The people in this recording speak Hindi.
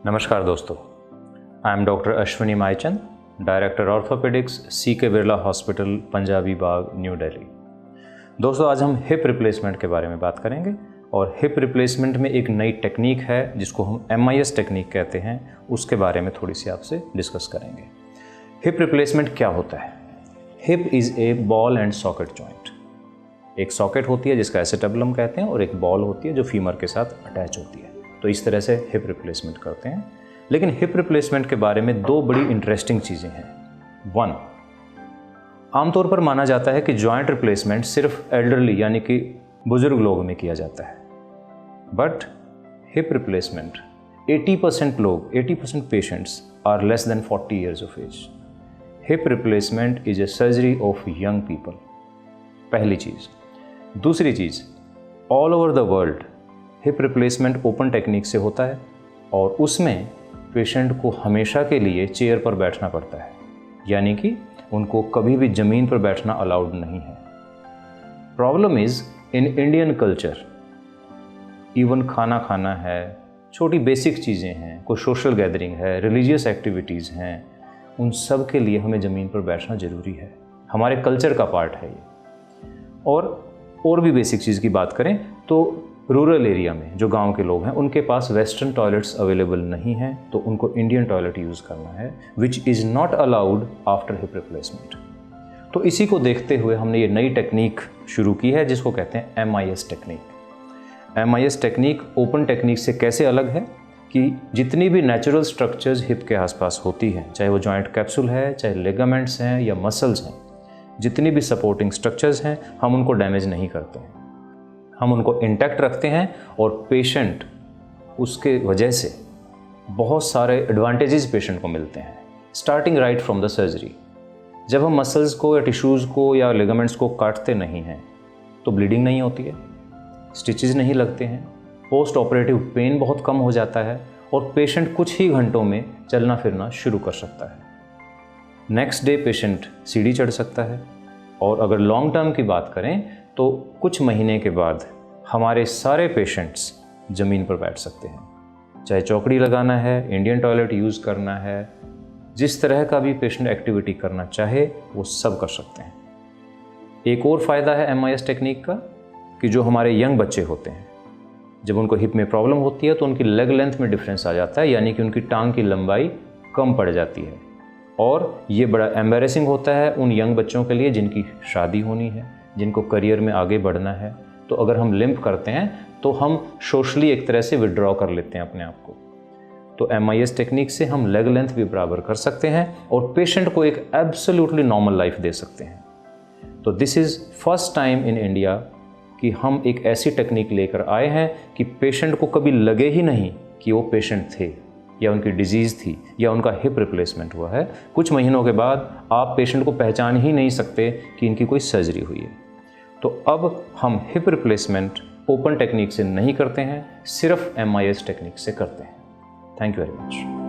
नमस्कार दोस्तों, I am doctor Ashwini Maichand, director orthopaedics, CK Birla hospital, Punjabi Bagh, New Delhi. दोस्तों, आज हम हिप रिप्लेसमेंट के बारे में बात करेंगे और हिप रिप्लेसमेंट में एक नई टेक्निक है जिसको हम MIS टेक्निक कहते हैं, उसके बारे में थोड़ी सी आपसे डिस्कस करेंगे। हिप रिप्लेसमेंट क्या होता है? Hip is a ball and socket joint. एक सॉकेट होती है जिसका एसेटेबुलम कहते हैं और एक बॉल होती है जो फीमर के साथ अटैच होती है। तो इस तरह से हिप रिप्लेसमेंट करते हैं। लेकिन हिप रिप्लेसमेंट के बारे में दो बड़ी इंटरेस्टिंग चीज़ें हैं। 1, आमतौर पर माना जाता है कि जॉइंट रिप्लेसमेंट सिर्फ एल्डरली यानी कि बुजुर्ग लोगों में किया जाता है, but hip replacement 80% patients are less than 40 years of age. Hip replacement is a surgery of young people, पहली चीज़। दूसरी चीज़, all over the world hip replacement open technique से होता है और उसमें पेशेंट को हमेशा के लिए चेयर पर बैठना पड़ता है, यानी कि उनको कभी भी ज़मीन पर बैठना अलाउड नहीं है। Problem is in Indian culture, even खाना खाना है, छोटी बेसिक चीज़ें हैं, कोई सोशल गैदरिंग है, रिलीजियस एक्टिविटीज़ हैं, उन सब के लिए हमें ज़मीन पर बैठना ज़रूरी है। हमारे कल्चर का पार्ट है ये। और भी बेसिक चीज़ की बात करें तो रूरल एरिया में जो गांव के लोग हैं उनके पास वेस्टर्न टॉयलेट्स अवेलेबल नहीं हैं, तो उनको इंडियन टॉयलेट यूज़ करना है, which is not allowed after hip replacement. तो इसी को देखते हुए हमने ये नई टेक्निक शुरू की है जिसको कहते हैं MIS technique. MIS technique open technique से कैसे अलग है कि जितनी भी नेचुरल स्ट्रक्चर्स हिप के आसपास होती हैं, चाहे वो जॉइंट कैप्सूल है, चाहे लिगामेंट्स हैं या मसल्स हैं, जितनी भी सपोर्टिंग स्ट्रक्चर्स हैं, हम उनको डैमेज नहीं करते हैं, हम उनको इंटैक्ट रखते हैं और पेशेंट उसके वजह से बहुत सारे एडवांटेजेस पेशेंट को मिलते हैं, starting right from the surgery. जब हम मसल्स को या टिश्यूज़ को या लिगामेंट्स को काटते नहीं हैं तो ब्लीडिंग नहीं होती है, स्टिचेस नहीं लगते हैं, पोस्ट ऑपरेटिव पेन बहुत कम हो जाता है और पेशेंट कुछ ही घंटों में चलना फिरना शुरू कर सकता है। नेक्स्ट डे पेशेंट सीढ़ी चढ़ सकता है और अगर लॉन्ग टर्म की बात करें तो कुछ महीने के बाद हमारे सारे पेशेंट्स ज़मीन पर बैठ सकते हैं। चाहे चौकड़ी लगाना है, इंडियन टॉयलेट यूज़ करना है, जिस तरह का भी पेशेंट एक्टिविटी करना चाहे वो सब कर सकते हैं। एक और फ़ायदा है MIS टेक्निक का कि जो हमारे यंग बच्चे होते हैं, जब उनको हिप में प्रॉब्लम होती है तो उनकी लेग लेंथ में डिफरेंस आ जाता है, यानी कि उनकी टांग की लंबाई कम पड़ जाती है और ये बड़ा एम्बैरेसिंग होता है उन यंग बच्चों के लिए जिनकी शादी होनी है, जिनको करियर में आगे बढ़ना है। तो अगर हम लिम्प करते हैं तो हम सोशली एक तरह से विड्रॉ कर लेते हैं अपने आप को। तो MIS टेक्निक से हम लेग लेंथ भी बराबर कर सकते हैं और पेशेंट को एक एब्सोल्युटली नॉर्मल लाइफ दे सकते हैं। तो this is first time in India कि हम एक ऐसी टेक्निक लेकर आए हैं कि पेशेंट को कभी लगे ही नहीं कि वो पेशेंट थे या उनकी डिजीज़ थी या उनका हिप रिप्लेसमेंट हुआ है। कुछ महीनों के बाद आप पेशेंट को पहचान ही नहीं सकते कि इनकी कोई सर्जरी हुई है। तो अब हम हिप रिप्लेसमेंट ओपन टेक्निक से नहीं करते हैं, सिर्फ MIS टेक्निक से करते हैं। Thank you very much.